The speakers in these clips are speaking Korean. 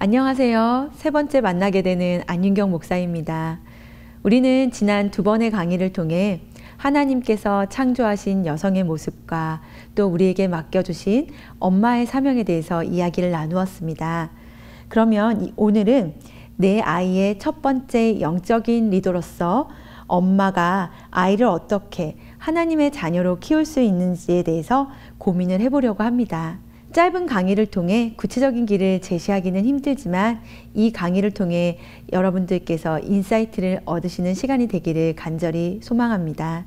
안녕하세요. 세 번째 만나게 되는 안윤경 목사입니다. 우리는 지난 두 번의 강의를 통해 하나님께서 창조하신 여성의 모습과 또 우리에게 맡겨주신 엄마의 사명에 대해서 이야기를 나누었습니다. 그러면 오늘은 내 아이의 첫 번째 영적인 리더로서 엄마가 아이를 어떻게 하나님의 자녀로 키울 수 있는지에 대해서 고민을 해보려고 합니다. 짧은 강의를 통해 구체적인 길을 제시하기는 힘들지만 이 강의를 통해 여러분들께서 인사이트를 얻으시는 시간이 되기를 간절히 소망합니다.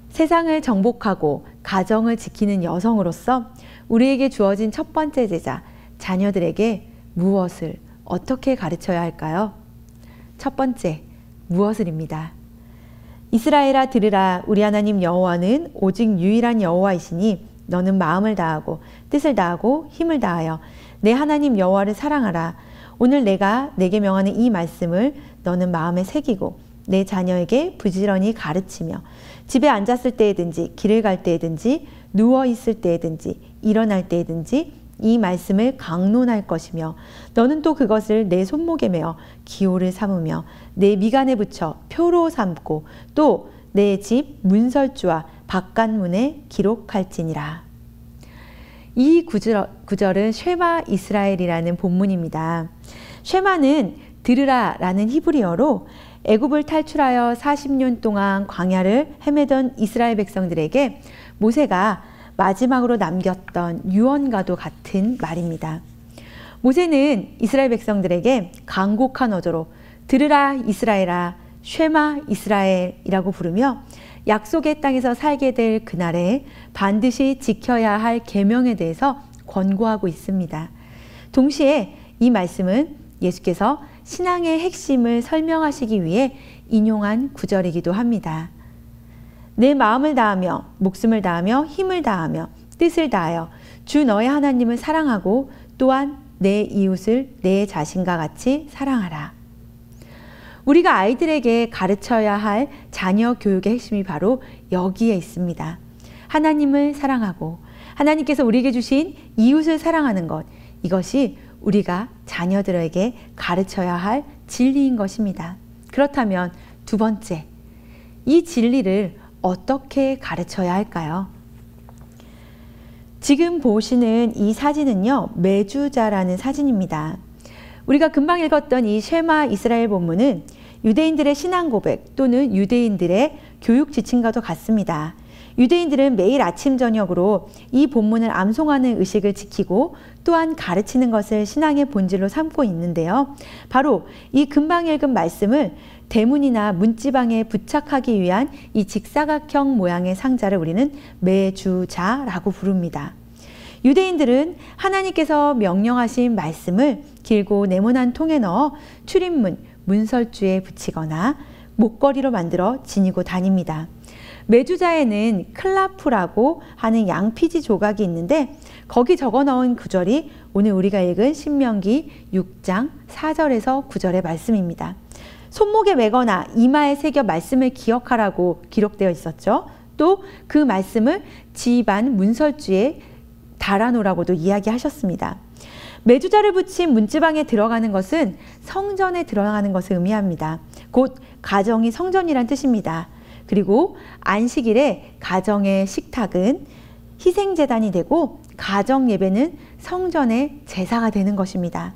세상을 정복하고 가정을 지키는 여성으로서 우리에게 주어진 첫 번째 제자, 자녀들에게 무엇을 어떻게 가르쳐야 할까요? 첫 번째, 무엇을입니다. 이스라엘아 들으라, 우리 하나님 여호와는 오직 유일한 여호와이시니 너는 마음을 다하고 뜻을 다하고 힘을 다하여 내 하나님 여호와를 사랑하라. 오늘 내가 내게 명하는 이 말씀을 너는 마음에 새기고 내 자녀에게 부지런히 가르치며 집에 앉았을 때에든지 길을 갈 때에든지 누워 있을 때에든지 일어날 때에든지 이 말씀을 강론할 것이며 너는 또 그것을 내 손목에 메어 기호를 삼으며 내 미간에 붙여 표로 삼고 또 내 집 문설주와 바깥문에 기록할지니라. 이 구절은 쉐마 이스라엘이라는 본문입니다. 쉐마는 들으라 라는 히브리어로 애굽을 탈출하여 40년 동안 광야를 헤매던 이스라엘 백성들에게 모세가 마지막으로 남겼던 유언과도 같은 말입니다. 모세는 이스라엘 백성들에게 간곡한 어조로 들으라 이스라엘아, 쉐마 이스라엘이라고 부르며 약속의 땅에서 살게 될 그날에 반드시 지켜야 할 계명에 대해서 권고하고 있습니다. 동시에 이 말씀은 예수께서 신앙의 핵심을 설명하시기 위해 인용한 구절이기도 합니다. 내 마음을 다하며 목숨을 다하며 힘을 다하며 뜻을 다하여 주 너의 하나님을 사랑하고 또한 내 이웃을 내 자신과 같이 사랑하라. 우리가 아이들에게 가르쳐야 할 자녀 교육의 핵심이 바로 여기에 있습니다. 하나님을 사랑하고 하나님께서 우리에게 주신 이웃을 사랑하는 것, 이것이 우리가 자녀들에게 가르쳐야 할 진리인 것입니다. 그렇다면 두 번째, 이 진리를 어떻게 가르쳐야 할까요? 지금 보시는 이 사진은요, 메주자라는 사진입니다. 우리가 금방 읽었던 이 쉐마 이스라엘 본문은 유대인들의 신앙 고백 또는 유대인들의 교육 지침과도 같습니다. 유대인들은 매일 아침 저녁으로 이 본문을 암송하는 의식을 지키고 또한 가르치는 것을 신앙의 본질로 삼고 있는데요. 바로 이 금방 읽은 말씀을 대문이나 문지방에 부착하기 위한 이 직사각형 모양의 상자를 우리는 메주자라고 부릅니다. 유대인들은 하나님께서 명령하신 말씀을 길고 네모난 통에 넣어 출입문, 문설주에 붙이거나 목걸이로 만들어 지니고 다닙니다. 메주자에는 클라프라고 하는 양피지 조각이 있는데 거기 적어 넣은 구절이 오늘 우리가 읽은 신명기 6장 4절에서 9절의 말씀입니다. 손목에 매거나 이마에 새겨 말씀을 기억하라고 기록되어 있었죠. 또 그 말씀을 집안 문설주에 달아놓으라고도 이야기하셨습니다. 메주자를 붙인 문지방에 들어가는 것은 성전에 들어가는 것을 의미합니다. 곧 가정이 성전이란 뜻입니다. 그리고 안식일에 가정의 식탁은 희생제단이 되고 가정 예배는 성전의 제사가 되는 것입니다.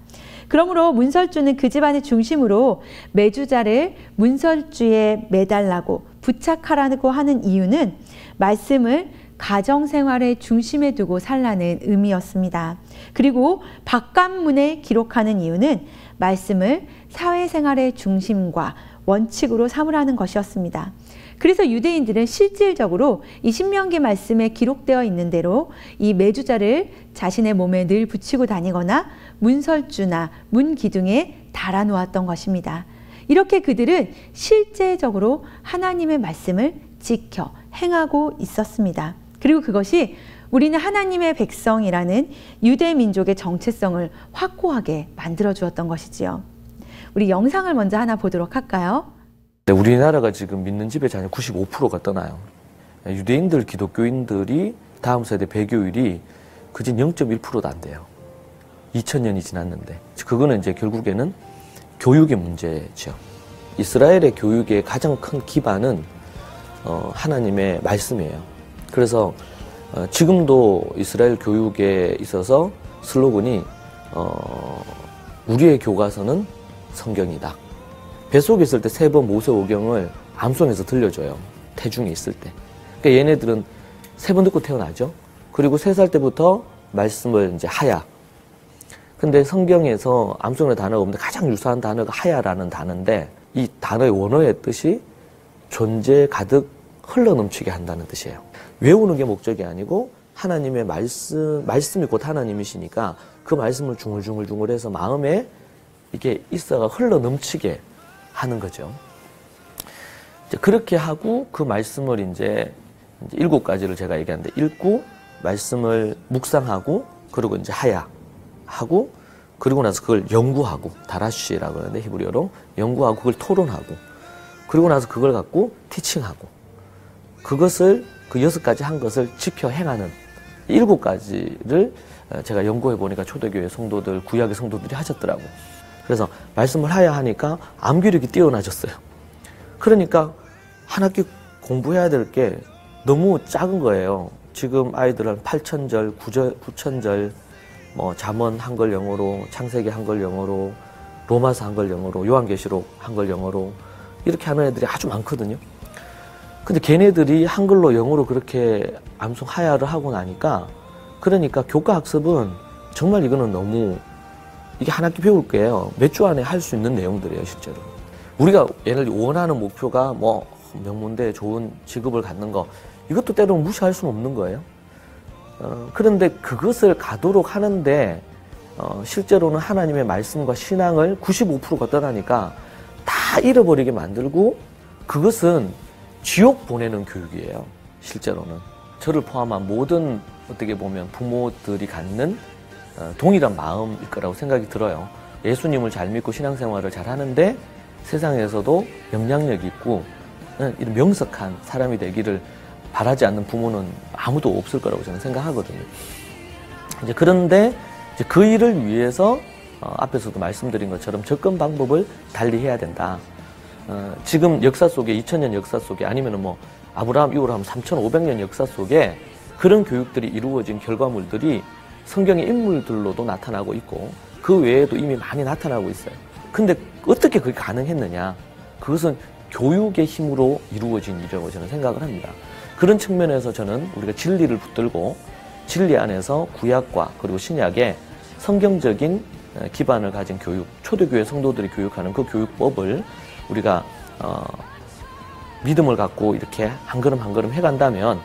그러므로 문설주는 그 집안의 중심으로 메주자를 문설주에 매달라고 부착하라고 하는 이유는 말씀을 가정생활의 중심에 두고 살라는 의미였습니다. 그리고 바깥문에 기록하는 이유는 말씀을 사회생활의 중심과 원칙으로 삼으라는 것이었습니다. 그래서 유대인들은 실질적으로 이 신명기 말씀에 기록되어 있는 대로 이 메주자를 자신의 몸에 늘 붙이고 다니거나 문설주나 문기둥에 달아놓았던 것입니다. 이렇게 그들은 실제적으로 하나님의 말씀을 지켜 행하고 있었습니다. 그리고 그것이 우리는 하나님의 백성이라는 유대 민족의 정체성을 확고하게 만들어 주었던 것이지요. 우리 영상을 먼저 하나 보도록 할까요? 우리나라가 지금 믿는 집의 자녀 95%가 떠나요. 유대인들, 기독교인들이 다음 세대 배교율이 그진 0.1%도 안 돼요. 2000년이 지났는데 그거는 이제 결국에는 교육의 문제죠. 이스라엘의 교육의 가장 큰 기반은 하나님의 말씀이에요. 그래서 지금도 이스라엘 교육에 있어서 슬로건이 우리의 교과서는 성경이다. 뱃속에 있을 때 3번 모세오경을 암송해서 들려줘요. 태중에 있을 때. 그러니까 얘네들은 3번 듣고 태어나죠. 그리고 3살 때부터 말씀을 이제 하야. 근데 성경에서 암송의 단어가 없는데 가장 유사한 단어가 하야라는 단어인데 이 단어의 원어의 뜻이 존재 가득 흘러넘치게 한다는 뜻이에요. 외우는 게 목적이 아니고 하나님의 말씀이 곧 하나님이시니까 그 말씀을 중얼중얼중얼해서 마음에 이게 있어가 흘러넘치게 하는 거죠. 이제 그렇게 하고 그 말씀을 이제 7가지를 제가 얘기하는데 읽고 말씀을 묵상하고 그리고 이제 하고 그리고 나서 그걸 연구하고 다라쉬라고 하는데 히브리어로 연구하고 그걸 토론하고 그리고 나서 그걸 갖고 티칭하고 그것을 그 6가지 한 것을 지켜 행하는 7가지를 제가 연구해 보니까 초대교회 성도들 구약의 성도들이 하셨더라고. 그래서 말씀을 하야 하니까 암기력이 뛰어나졌어요. 그러니까 한 학기 공부해야 될 게 너무 작은 거예요. 지금 아이들은 8,000절, 9,000절, 뭐 잠언 한글 영어로, 창세기 한글 영어로, 로마서 한글 영어로, 요한계시록 한글 영어로 이렇게 하는 애들이 아주 많거든요. 근데 걔네들이 한글로 영어로 그렇게 암송 하야를 하고 나니까 그러니까 교과 학습은 정말 이거는 너무 이게 한 학기 배울 거예요. 몇 주 안에 할 수 있는 내용들이에요, 실제로. 우리가 얘네들이 원하는 목표가 뭐 명문대 좋은 직업을 갖는 거 이것도 때로는 무시할 수는 없는 거예요. 그런데 그것을 가도록 하는데 실제로는 하나님의 말씀과 신앙을 95%가 떠나니까 다 잃어버리게 만들고 그것은 지옥 보내는 교육이에요. 실제로는. 저를 포함한 모든 어떻게 보면 부모들이 갖는 동일한 마음일 거라고 생각이 들어요. 예수님을 잘 믿고 신앙생활을 잘 하는데 세상에서도 영향력 있고 이런 명석한 사람이 되기를 바라지 않는 부모는 아무도 없을 거라고 저는 생각하거든요. 이제 그런데 이제 그 일을 위해서 앞에서도 말씀드린 것처럼 접근 방법을 달리 해야 된다. 지금 역사 속에 2000년 역사 속에 아니면은 뭐 아브라함 이후로 하면 3500년 역사 속에 그런 교육들이 이루어진 결과물들이 성경의 인물들로도 나타나고 있고 그 외에도 이미 많이 나타나고 있어요. 근데 어떻게 그게 가능했느냐? 그것은 교육의 힘으로 이루어진 일이라고 저는 생각을 합니다. 그런 측면에서 저는 우리가 진리를 붙들고 진리 안에서 구약과 그리고 신약의 성경적인 기반을 가진 교육, 초대교회 성도들이 교육하는 그 교육법을 우리가 믿음을 갖고 이렇게 한 걸음 한 걸음 해간다면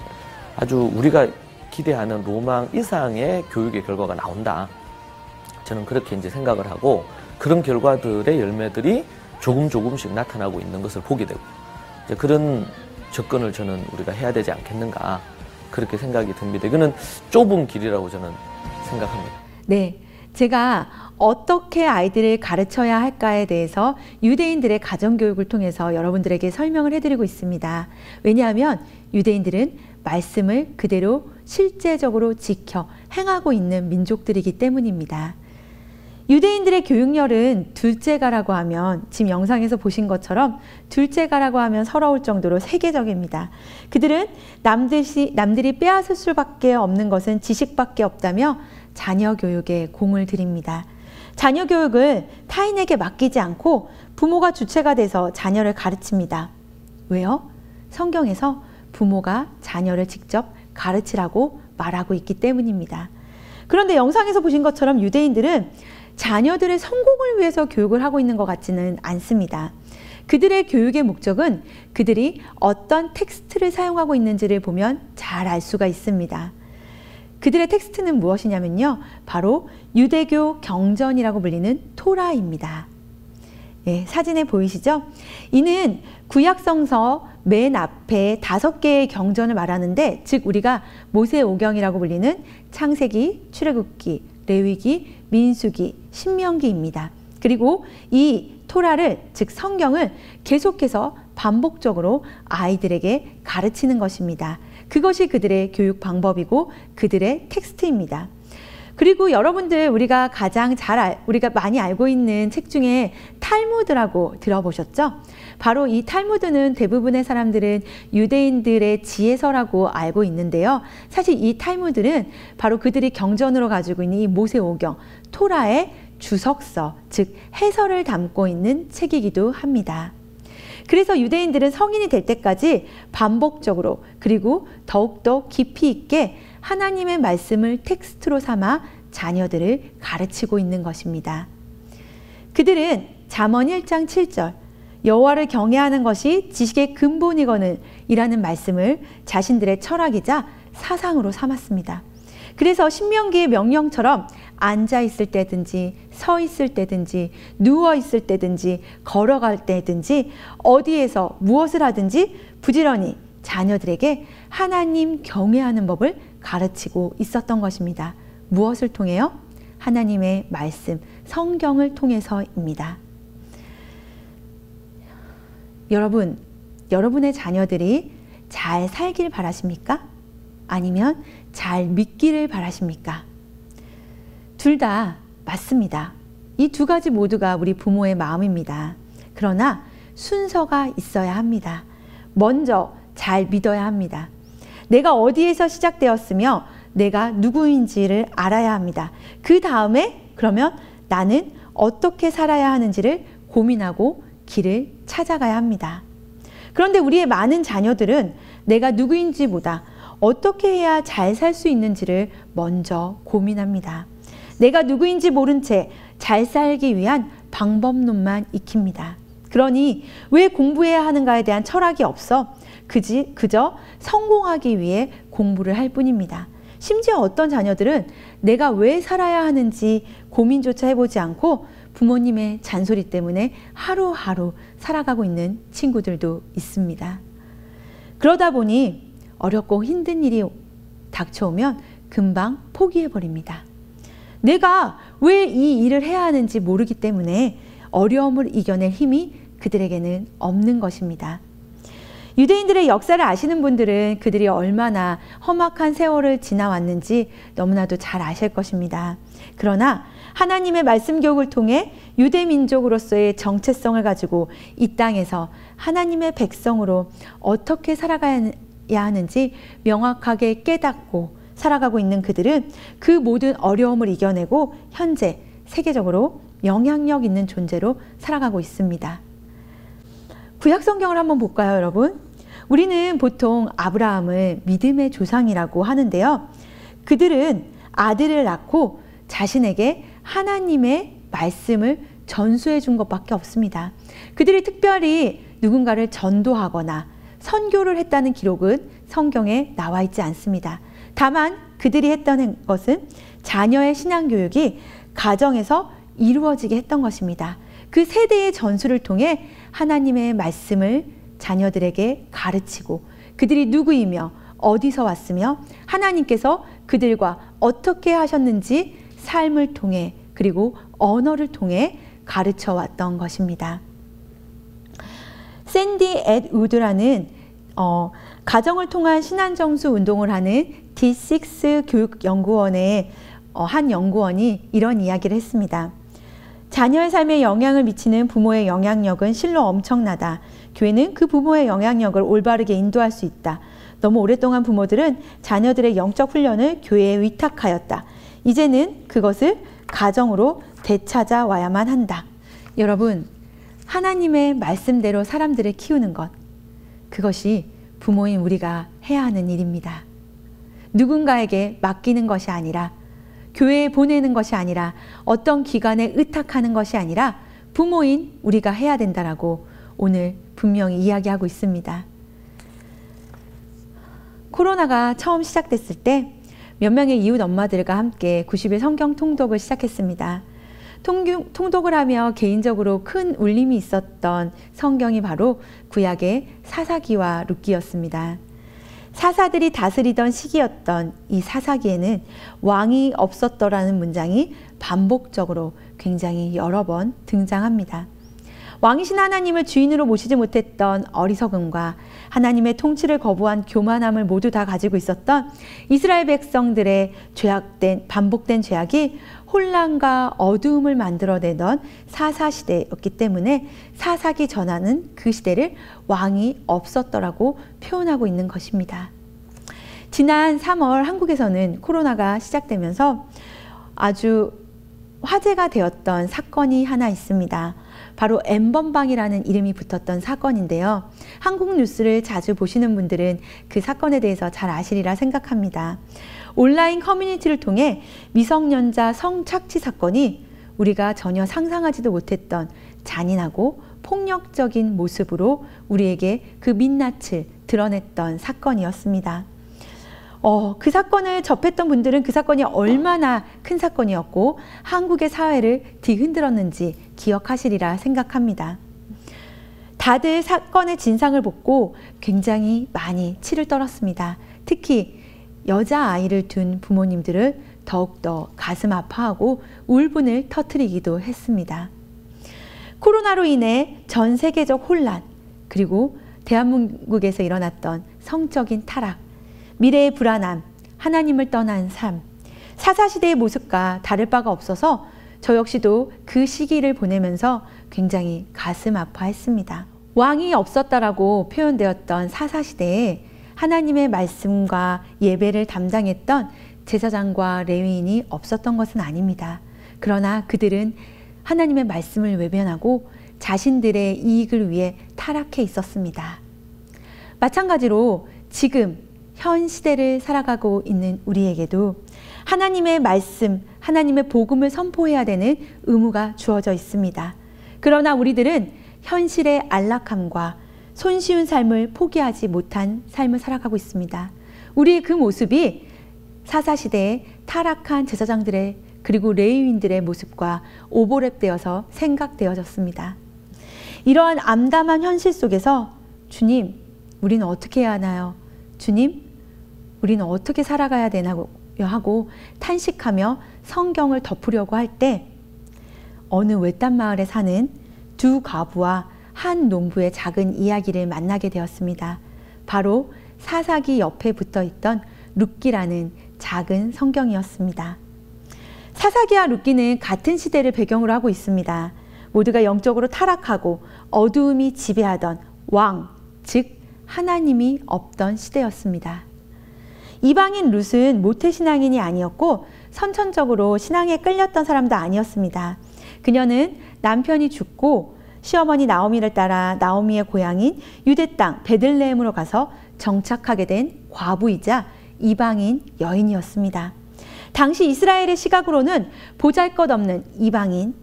아주 우리가 기대하는 로망 이상의 교육의 결과가 나온다. 저는 그렇게 이제 생각을 하고 그런 결과들의 열매들이 조금씩 나타나고 있는 것을 보게 되고 이제 그런 접근을 저는 우리가 해야 되지 않겠는가 그렇게 생각이 듭니다. 이거는 좁은 길이라고 저는 생각합니다. 네, 제가 어떻게 아이들을 가르쳐야 할까에 대해서 유대인들의 가정교육을 통해서 여러분들에게 설명을 해드리고 있습니다. 왜냐하면 유대인들은 말씀을 그대로 실제적으로 지켜 행하고 있는 민족들이기 때문입니다. 유대인들의 교육열은 둘째가라고 하면 지금 영상에서 보신 것처럼 둘째가라고 하면 서러울 정도로 세계적입니다. 그들은 남들이 빼앗을 수밖에 없는 것은 지식밖에 없다며 자녀 교육에 공을 들입니다. 자녀 교육을 타인에게 맡기지 않고 부모가 주체가 돼서 자녀를 가르칩니다. 왜요? 성경에서 부모가 자녀를 직접 가르치라고 말하고 있기 때문입니다. 그런데 영상에서 보신 것처럼 유대인들은 자녀들의 성공을 위해서 교육을 하고 있는 것 같지는 않습니다. 그들의 교육의 목적은 그들이 어떤 텍스트를 사용하고 있는지를 보면 잘 알 수가 있습니다. 그들의 텍스트는 무엇이냐면요. 바로 유대교 경전이라고 불리는 토라입니다. 예, 사진에 보이시죠? 이는 구약성서 맨 앞에 5개의 경전을 말하는데 즉 우리가 모세오경이라고 불리는 창세기, 출애굽기, 레위기, 민수기, 신명기입니다. 그리고 이 토라를 즉 성경을 계속해서 반복적으로 아이들에게 가르치는 것입니다. 그것이 그들의 교육 방법이고 그들의 텍스트입니다. 그리고 여러분들 우리가 우리가 많이 알고 있는 책 중에 탈무드라고 들어보셨죠? 바로 이 탈무드는 대부분의 사람들은 유대인들의 지혜서라고 알고 있는데요. 사실 이 탈무드는 바로 그들이 경전으로 가지고 있는 이 모세오경, 토라의 주석서, 즉 해설을 담고 있는 책이기도 합니다. 그래서 유대인들은 성인이 될 때까지 반복적으로 그리고 더욱더 깊이 있게 하나님의 말씀을 텍스트로 삼아 자녀들을 가르치고 있는 것입니다. 그들은 잠언 1장 7절 여호와를 경외하는 것이 지식의 근본이거늘 이라는 말씀을 자신들의 철학이자 사상으로 삼았습니다. 그래서 신명기의 명령처럼 앉아 있을 때든지 서 있을 때든지 누워 있을 때든지 걸어갈 때든지 어디에서 무엇을 하든지 부지런히 자녀들에게 하나님 경외하는 법을 가르치고 있었던 것입니다. 무엇을 통해요? 하나님의 말씀, 성경을 통해서입니다. 여러분, 여러분의 자녀들이 잘 살길 바라십니까? 아니면 잘 믿기를 바라십니까? 둘 다 맞습니다. 이 두 가지 모두가 우리 부모의 마음입니다. 그러나 순서가 있어야 합니다. 먼저 잘 믿어야 합니다. 내가 어디에서 시작되었으며 내가 누구인지를 알아야 합니다. 그 다음에 그러면 나는 어떻게 살아야 하는지를 고민하고 길을 찾아가야 합니다. 그런데 우리의 많은 자녀들은 내가 누구인지보다 어떻게 해야 잘 살 수 있는지를 먼저 고민합니다. 내가 누구인지 모른 채 잘 살기 위한 방법론만 익힙니다. 그러니 왜 공부해야 하는가에 대한 철학이 없어 그저 성공하기 위해 공부를 할 뿐입니다. 심지어 어떤 자녀들은 내가 왜 살아야 하는지 고민조차 해보지 않고 부모님의 잔소리 때문에 하루하루 살아가고 있는 친구들도 있습니다. 그러다 보니 어렵고 힘든 일이 닥쳐오면 금방 포기해버립니다. 내가 왜 이 일을 해야 하는지 모르기 때문에 어려움을 이겨낼 힘이 그들에게는 없는 것입니다. 유대인들의 역사를 아시는 분들은 그들이 얼마나 험악한 세월을 지나왔는지 너무나도 잘 아실 것입니다. 그러나 하나님의 말씀 교육을 통해 유대 민족으로서의 정체성을 가지고 이 땅에서 하나님의 백성으로 어떻게 살아가야 하는지 명확하게 깨닫고 살아가고 있는 그들은 그 모든 어려움을 이겨내고 현재 세계적으로 영향력 있는 존재로 살아가고 있습니다. 구약 성경을 한번 볼까요, 여러분? 우리는 보통 아브라함을 믿음의 조상이라고 하는데요. 그들은 아들을 낳고 자신에게 하나님의 말씀을 전수해 준 것밖에 없습니다. 그들이 특별히 누군가를 전도하거나 선교를 했다는 기록은 성경에 나와 있지 않습니다. 다만 그들이 했던 것은 자녀의 신앙교육이 가정에서 이루어지게 했던 것입니다. 그 세대의 전수를 통해 하나님의 말씀을 자녀들에게 가르치고 그들이 누구이며 어디서 왔으며 하나님께서 그들과 어떻게 하셨는지 삶을 통해 그리고 언어를 통해 가르쳐 왔던 것입니다. 샌디 앳 우드라는 가정을 통한 신앙정수 운동을 하는 D6 교육연구원의 한 연구원이 이런 이야기를 했습니다. 자녀의 삶에 영향을 미치는 부모의 영향력은 실로 엄청나다. 교회는 그 부모의 영향력을 올바르게 인도할 수 있다. 너무 오랫동안 부모들은 자녀들의 영적 훈련을 교회에 위탁하였다. 이제는 그것을 가정으로 되찾아와야만 한다. 여러분, 하나님의 말씀대로 사람들을 키우는 것, 그것이 부모인 우리가 해야 하는 일입니다. 누군가에게 맡기는 것이 아니라, 교회에 보내는 것이 아니라, 어떤 기관에 의탁하는 것이 아니라 부모인 우리가 해야 된다라고 오늘 분명히 이야기하고 있습니다. 코로나가 처음 시작됐을 때 몇 명의 이웃 엄마들과 함께 90일 성경 통독을 시작했습니다. 통독을 하며 개인적으로 큰 울림이 있었던 성경이 바로 구약의 사사기와 룻기였습니다. 사사들이 다스리던 시기였던 이 사사기에는 왕이 없었더라는 문장이 반복적으로 굉장히 여러 번 등장합니다. 왕이신 하나님을 주인으로 모시지 못했던 어리석음과 하나님의 통치를 거부한 교만함을 모두 다 가지고 있었던 이스라엘 백성들의 반복된 죄악이 혼란과 어두움을 만들어내던 사사시대였기 때문에 사사기 전하는 그 시대를 왕이 없었더라고 표현하고 있는 것입니다. 지난 3월 한국에서는 코로나가 시작되면서 아주 화제가 되었던 사건이 하나 있습니다. 바로 N번방이라는 이름이 붙었던 사건인데요. 한국 뉴스를 자주 보시는 분들은 그 사건에 대해서 잘 아시리라 생각합니다. 온라인 커뮤니티를 통해 미성년자 성착취 사건이 우리가 전혀 상상하지도 못했던 잔인하고 폭력적인 모습으로 우리에게 그 민낯을 드러냈던 사건이었습니다. 그 사건을 접했던 분들은 그 사건이 얼마나 큰 사건이었고 한국의 사회를 뒤흔들었는지 기억하시리라 생각합니다. 다들 사건의 진상을 보고 굉장히 많이 치를 떨었습니다. 특히 여자아이를 둔 부모님들을 더욱더 가슴 아파하고 울분을 터뜨리기도 했습니다. 코로나로 인해 전 세계적 혼란, 그리고 대한민국에서 일어났던 성적인 타락, 미래의 불안함, 하나님을 떠난 삶, 사사시대의 모습과 다를 바가 없어서 저 역시도 그 시기를 보내면서 굉장히 가슴 아파했습니다. 왕이 없었다라고 표현되었던 사사시대에 하나님의 말씀과 예배를 담당했던 제사장과 레위인이 없었던 것은 아닙니다. 그러나 그들은 하나님의 말씀을 외면하고 자신들의 이익을 위해 타락해 있었습니다. 마찬가지로 지금 현 시대를 살아가고 있는 우리에게도 하나님의 말씀, 하나님의 복음을 선포해야 되는 의무가 주어져 있습니다. 그러나 우리들은 현실의 안락함과 손쉬운 삶을 포기하지 못한 삶을 살아가고 있습니다. 우리의 그 모습이 사사시대의 타락한 제사장들의 그리고 레위인들의 모습과 오버랩되어서 생각되어졌습니다. 이러한 암담한 현실 속에서 주님, 우리는 어떻게 해야 하나요? 주님, 우리는 어떻게 살아가야 되나요? 하고 탄식하며 성경을 덮으려고 할 때 어느 외딴 마을에 사는 두 과부와 한 농부의 작은 이야기를 만나게 되었습니다. 바로 사사기 옆에 붙어 있던 룻기라는 작은 성경이었습니다. 사사기와 룻기는 같은 시대를 배경으로 하고 있습니다. 모두가 영적으로 타락하고 어두움이 지배하던 왕, 즉 하나님이 없던 시대였습니다. 이방인 룻은 모태신앙인이 아니었고 선천적으로 신앙에 끌렸던 사람도 아니었습니다. 그녀는 남편이 죽고 시어머니 나오미를 따라 나오미의 고향인 유대 땅 베들레헴으로 가서 정착하게 된 과부이자 이방인 여인이었습니다. 당시 이스라엘의 시각으로는 보잘것없는 이방인,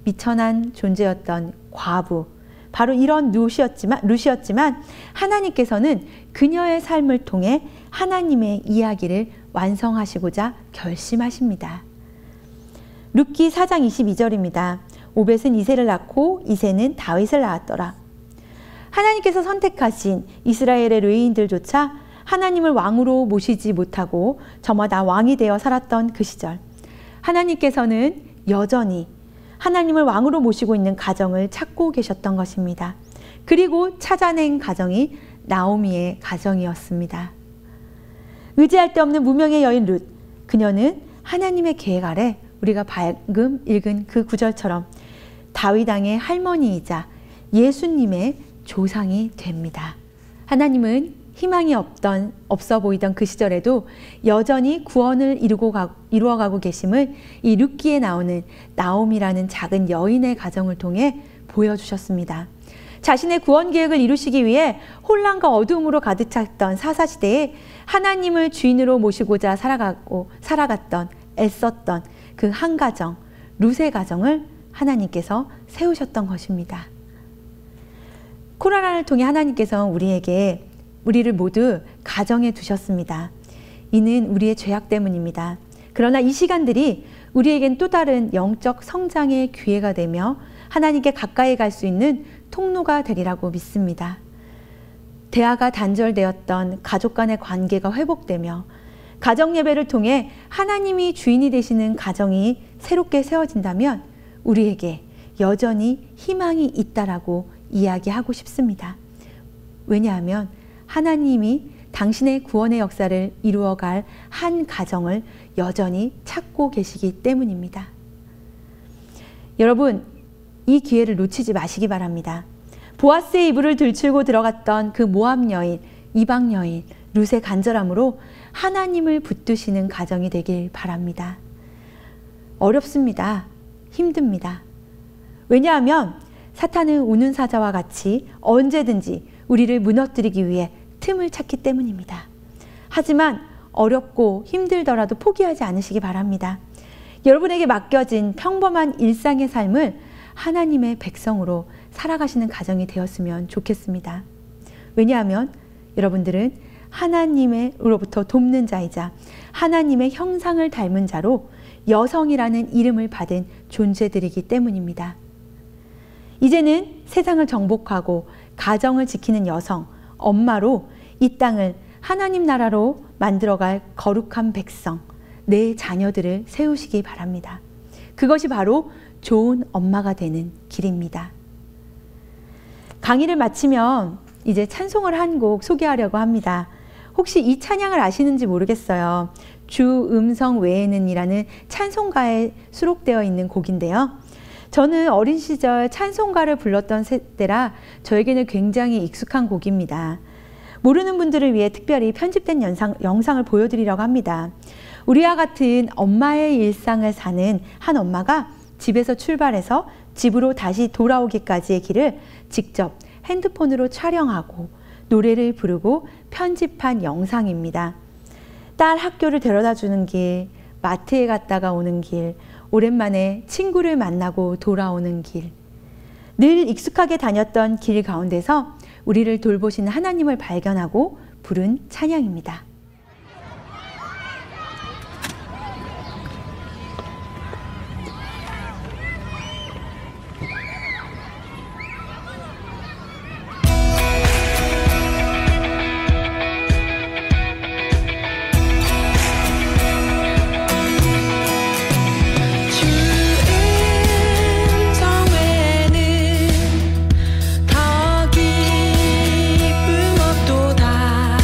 미천한 존재였던 과부, 바로 이런 룻이었지만 하나님께서는 그녀의 삶을 통해 하나님의 이야기를 완성하시고자 결심하십니다. 룻기 4장 22절입니다. 오벳은 이새를 낳고 이새는 다윗을 낳았더라. 하나님께서 선택하신 이스라엘의 레위인들조차 하나님을 왕으로 모시지 못하고 저마다 왕이 되어 살았던 그 시절, 하나님께서는 여전히 하나님을 왕으로 모시고 있는 가정을 찾고 계셨던 것입니다. 그리고 찾아낸 가정이 나오미의 가정이었습니다. 의지할 데 없는 무명의 여인 룻, 그녀는 하나님의 계획 아래 우리가 방금 읽은 그 구절처럼 다윗 왕의 할머니이자 예수님의 조상이 됩니다. 하나님은 희망이 없어 보이던 그 시절에도 여전히 구원을 이루어가고 계심을 이 룻기에 나오는 나오미라는 작은 여인의 가정을 통해 보여주셨습니다. 자신의 구원 계획을 이루시기 위해 혼란과 어두움으로 가득 찼던 사사시대에 하나님을 주인으로 모시고자 살아갔던 애썼던 그 한 가정, 룻의 가정을 하나님께서 세우셨던 것입니다. 코로나를 통해 하나님께서 우리를 모두 가정에 두셨습니다. 이는 우리의 죄악 때문입니다. 그러나 이 시간들이 우리에겐 또 다른 영적 성장의 기회가 되며 하나님께 가까이 갈 수 있는 통로가 되리라고 믿습니다. 대화가 단절되었던 가족 간의 관계가 회복되며 가정 예배를 통해 하나님이 주인이 되시는 가정이 새롭게 세워진다면 우리에게 여전히 희망이 있다라고 이야기하고 싶습니다. 왜냐하면 하나님이 당신의 구원의 역사를 이루어갈 한 가정을 여전히 찾고 계시기 때문입니다. 여러분, 이 기회를 놓치지 마시기 바랍니다. 보아스의 이불을 들추고 들어갔던 그 모압 여인, 이방 여인, 룻의 간절함으로 하나님을 붙드시는 가정이 되길 바랍니다. 어렵습니다. 힘듭니다. 왜냐하면 사탄은 우는 사자와 같이 언제든지 우리를 무너뜨리기 위해 틈을 찾기 때문입니다. 하지만 어렵고 힘들더라도 포기하지 않으시기 바랍니다. 여러분에게 맡겨진 평범한 일상의 삶을 하나님의 백성으로 살아가시는 가정이 되었으면 좋겠습니다. 왜냐하면 여러분들은 하나님으로부터 돕는 자이자 하나님의 형상을 닮은 자로 여성이라는 이름을 받은 존재들이기 때문입니다. 이제는 세상을 정복하고 가정을 지키는 여성, 엄마로 이 땅을 하나님 나라로 만들어갈 거룩한 백성, 내 자녀들을 세우시기 바랍니다. 그것이 바로 좋은 엄마가 되는 길입니다. 강의를 마치면 이제 찬송을 한 곡 소개하려고 합니다. 혹시 이 찬양을 아시는지 모르겠어요. 주 음성 외에는 이라는 찬송가에 수록되어 있는 곡인데요. 저는 어린 시절 찬송가를 불렀던 세대라 저에게는 굉장히 익숙한 곡입니다. 모르는 분들을 위해 특별히 편집된 영상을 보여드리려고 합니다. 우리와 같은 엄마의 일상을 사는 한 엄마가 집에서 출발해서 집으로 다시 돌아오기까지의 길을 직접 핸드폰으로 촬영하고 노래를 부르고 편집한 영상입니다. 딸 학교를 데려다 주는 길, 마트에 갔다가 오는 길, 오랜만에 친구를 만나고 돌아오는 길, 늘 익숙하게 다녔던 길 가운데서 우리를 돌보시는 하나님을 발견하고 부른 찬양입니다. 더 기쁨 없도다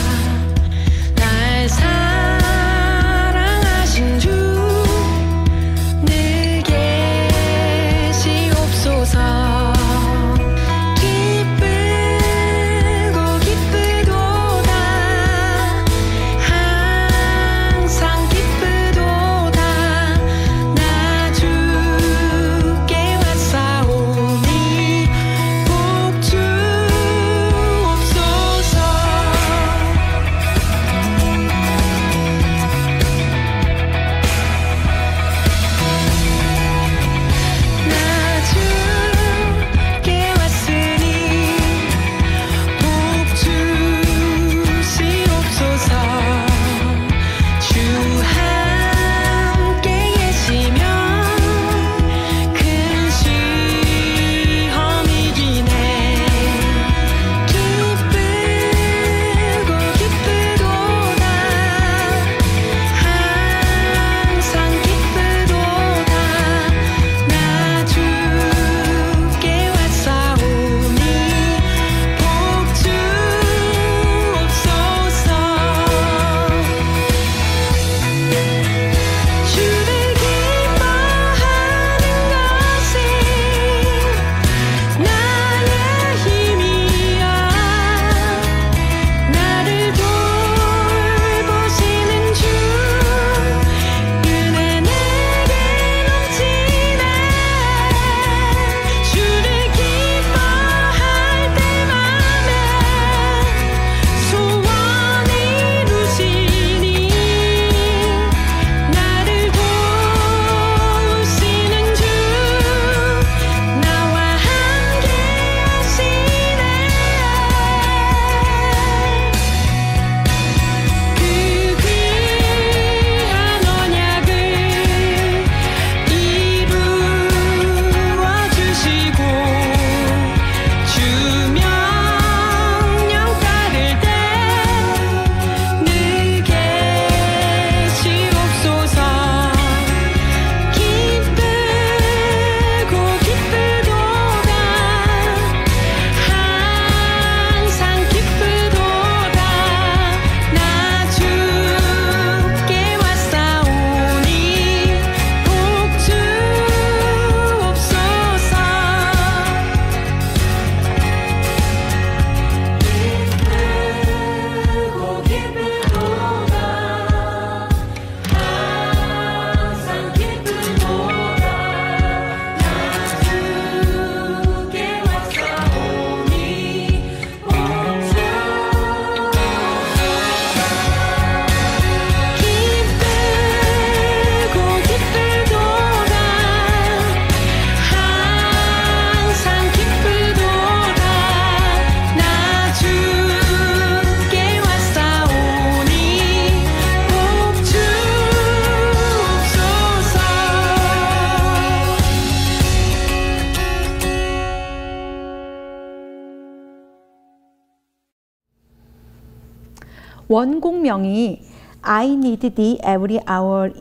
원곡명이 I Need Thee Every Hour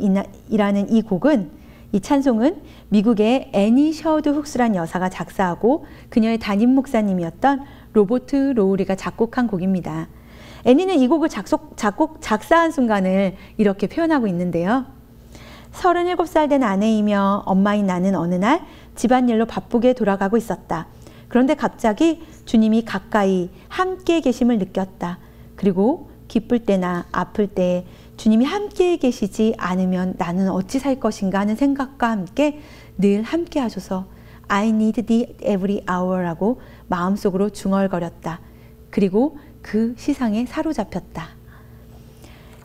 이라는 이 곡은, 이 찬송은 미국의 애니 셔드 훅스란 여사가 작사하고 그녀의 담임 목사님이었던 로버트 로우리가 작곡한 곡입니다. 애니는 이 곡을 작사한 순간을 이렇게 표현하고 있는데요. 37살 된 아내이며 엄마인 나는 어느 날 집안일로 바쁘게 돌아가고 있었다. 그런데 갑자기 주님이 가까이 함께 계심을 느꼈다. 그리고 기쁠 때나 아플 때 주님이 함께 계시지 않으면 나는 어찌 살 것인가 하는 생각과 함께 늘 함께 하셔서 I need thee every hour 라고 마음속으로 중얼거렸다. 그리고 그 시상에 사로잡혔다.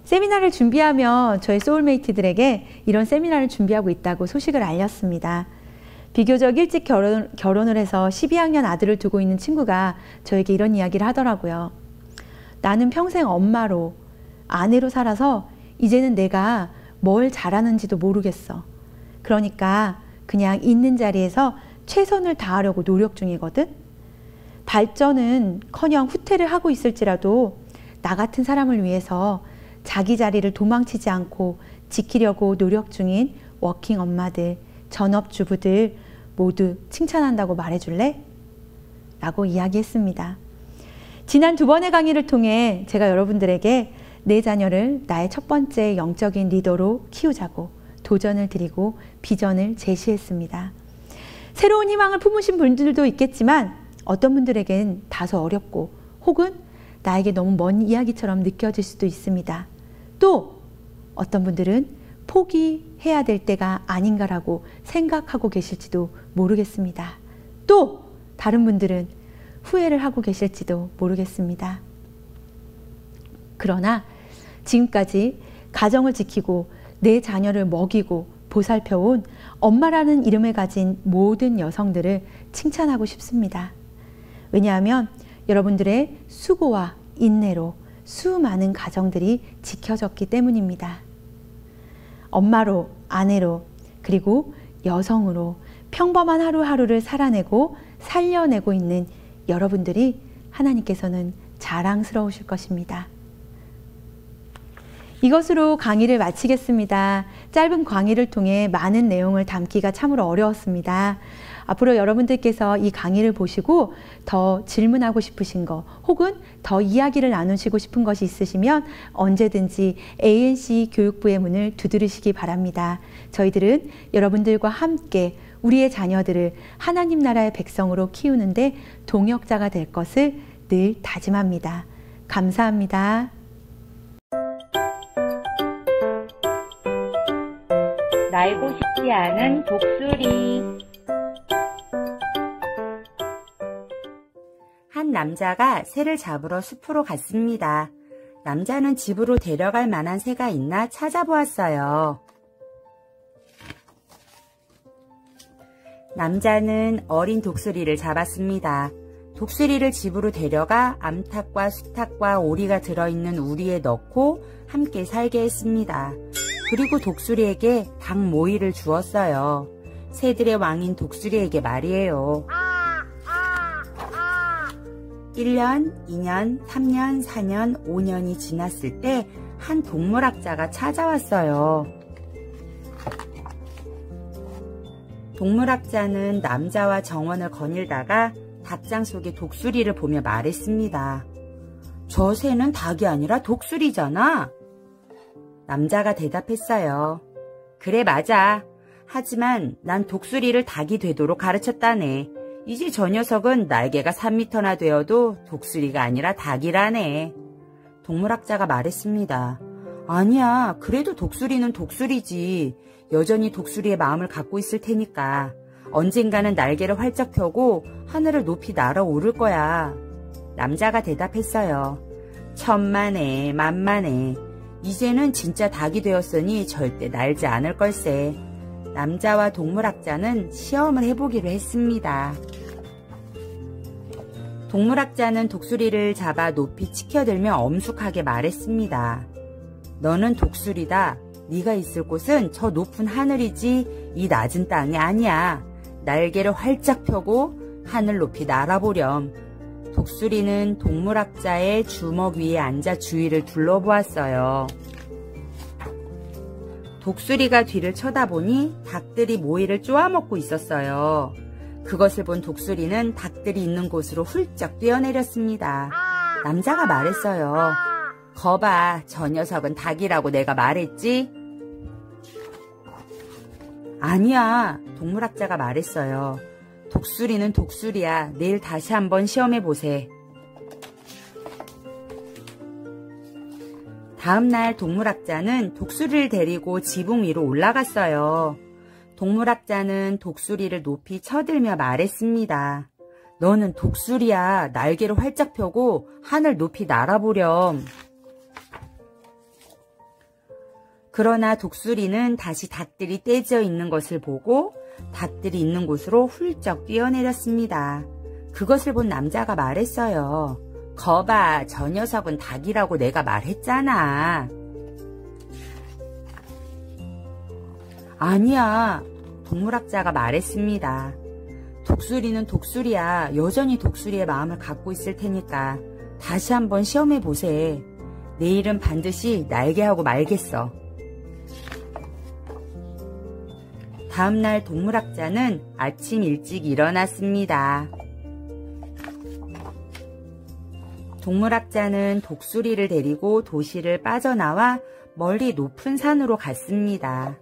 세미나를 준비하며 저희 소울메이트들에게 이런 세미나를 준비하고 있다고 소식을 알렸습니다. 비교적 일찍 결혼을 해서 12학년 아들을 두고 있는 친구가 저에게 이런 이야기를 하더라고요. 나는 평생 엄마로, 아내로 살아서 이제는 내가 뭘 잘하는지도 모르겠어. 그러니까 그냥 있는 자리에서 최선을 다하려고 노력 중이거든. 발전은커녕 후퇴를 하고 있을지라도 나 같은 사람을 위해서 자기 자리를 도망치지 않고 지키려고 노력 중인 워킹 엄마들, 전업주부들 모두 칭찬한다고 말해줄래? 라고 이야기했습니다. 지난 2번의 강의를 통해 제가 여러분들에게 내 자녀를 나의 첫 번째 영적인 리더로 키우자고 도전을 드리고 비전을 제시했습니다. 새로운 희망을 품으신 분들도 있겠지만 어떤 분들에겐 다소 어렵고 혹은 나에게 너무 먼 이야기처럼 느껴질 수도 있습니다. 또 어떤 분들은 포기해야 될 때가 아닌가라고 생각하고 계실지도 모르겠습니다. 또 다른 분들은 후회를 하고 계실지도 모르겠습니다. 그러나 지금까지 가정을 지키고 내 자녀를 먹이고 보살펴온 엄마라는 이름을 가진 모든 여성들을 칭찬하고 싶습니다. 왜냐하면 여러분들의 수고와 인내로 수많은 가정들이 지켜졌기 때문입니다. 엄마로, 아내로, 그리고 여성으로 평범한 하루하루를 살아내고 살려내고 있는 여러분들이 하나님께서는 자랑스러우실 것입니다. 이것으로 강의를 마치겠습니다. 짧은 강의를 통해 많은 내용을 담기가 참으로 어려웠습니다. 앞으로 여러분들께서 이 강의를 보시고 더 질문하고 싶으신 거 혹은 더 이야기를 나누시고 싶은 것이 있으시면 언제든지 ANC 교육부의 문을 두드리시기 바랍니다. 저희들은 여러분들과 함께 우리의 자녀들을 하나님 나라의 백성으로 키우는데 동역자가 될 것을 늘 다짐합니다. 감사합니다. 날고 싶지 않은 독수리. 한 남자가 새를 잡으러 숲으로 갔습니다. 남자는 집으로 데려갈 만한 새가 있나 찾아보았어요. 남자는 어린 독수리를 잡았습니다. 독수리를 집으로 데려가 암탉과 수탉과 오리가 들어있는 우리에 넣고 함께 살게 했습니다. 그리고 독수리에게 닭 모이를 주었어요. 새들의 왕인 독수리에게 말이에요. 1년, 2년, 3년, 4년, 5년이 지났을 때 한 동물학자가 찾아왔어요. 동물학자는 남자와 정원을 거닐다가 닭장 속의 독수리를 보며 말했습니다. 저 새는 닭이 아니라 독수리잖아. 남자가 대답했어요. 그래, 맞아. 하지만 난 독수리를 닭이 되도록 가르쳤다네. 이제 저 녀석은 날개가 3m나 되어도 독수리가 아니라 닭이라네. 동물학자가 말했습니다. 아니야, 그래도 독수리는 독수리지. 여전히 독수리의 마음을 갖고 있을 테니까. 언젠가는 날개를 활짝 펴고 하늘을 높이 날아오를 거야. 남자가 대답했어요. 천만에, 만만에. 이제는 진짜 닭이 되었으니 절대 날지 않을 걸세. 남자와 동물학자는 시험을 해보기로 했습니다. 동물학자는 독수리를 잡아 높이 치켜들며 엄숙하게 말했습니다. 너는 독수리다. 네가 있을 곳은 저 높은 하늘이지 이 낮은 땅이 아니야. 날개를 활짝 펴고 하늘 높이 날아보렴. 독수리는 동물학자의 주먹 위에 앉아 주위를 둘러보았어요. 독수리가 뒤를 쳐다보니 닭들이 모이를 쪼아먹고 있었어요. 그것을 본 독수리는 닭들이 있는 곳으로 훌쩍 뛰어내렸습니다. 남자가 말했어요. 거봐, 저 녀석은 닭이라고 내가 말했지? 아니야, 동물학자가 말했어요. 독수리는 독수리야. 내일 다시 한번 시험해보세. 다음날 동물학자는 독수리를 데리고 지붕 위로 올라갔어요. 동물학자는 독수리를 높이 쳐들며 말했습니다. 너는 독수리야. 날개를 활짝 펴고 하늘 높이 날아보렴. 그러나 독수리는 다시 닭들이 떼져 있는 것을 보고 닭들이 있는 곳으로 훌쩍 뛰어내렸습니다. 그것을 본 남자가 말했어요. 거봐, 저 녀석은 닭이라고 내가 말했잖아. 아니야, 동물학자가 말했습니다. 독수리는 독수리야. 여전히 독수리의 마음을 갖고 있을 테니까 다시 한번 시험해보세. 내일은 반드시 날개하고 말겠어. 다음날 동물학자는 아침 일찍 일어났습니다. 동물학자는 독수리를 데리고 도시를 빠져나와 멀리 높은 산으로 갔습니다.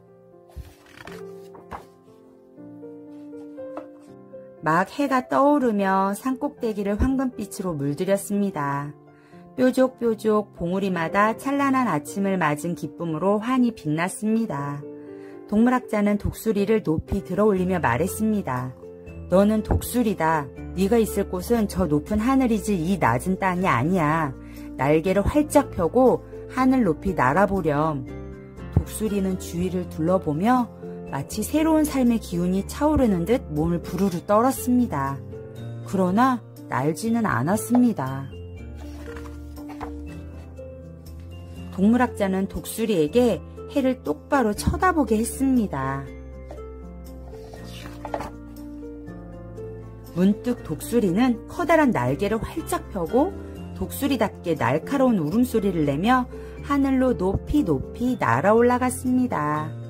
막 해가 떠오르며 산꼭대기를 황금빛으로 물들였습니다. 뾰족뾰족 봉우리마다 찬란한 아침을 맞은 기쁨으로 환히 빛났습니다. 동물학자는 독수리를 높이 들어올리며 말했습니다. 너는 독수리다. 네가 있을 곳은 저 높은 하늘이지 이 낮은 땅이 아니야. 날개를 활짝 펴고 하늘 높이 날아보렴. 독수리는 주위를 둘러보며 마치 새로운 삶의 기운이 차오르는 듯 몸을 부르르 떨었습니다. 그러나 날지는 않았습니다. 동물학자는 독수리에게 해를 똑바로 쳐다보게 했습니다. 문득 독수리는 커다란 날개를 활짝 펴고 독수리답게 날카로운 울음소리를 내며 하늘로 높이 높이 날아 올라갔습니다.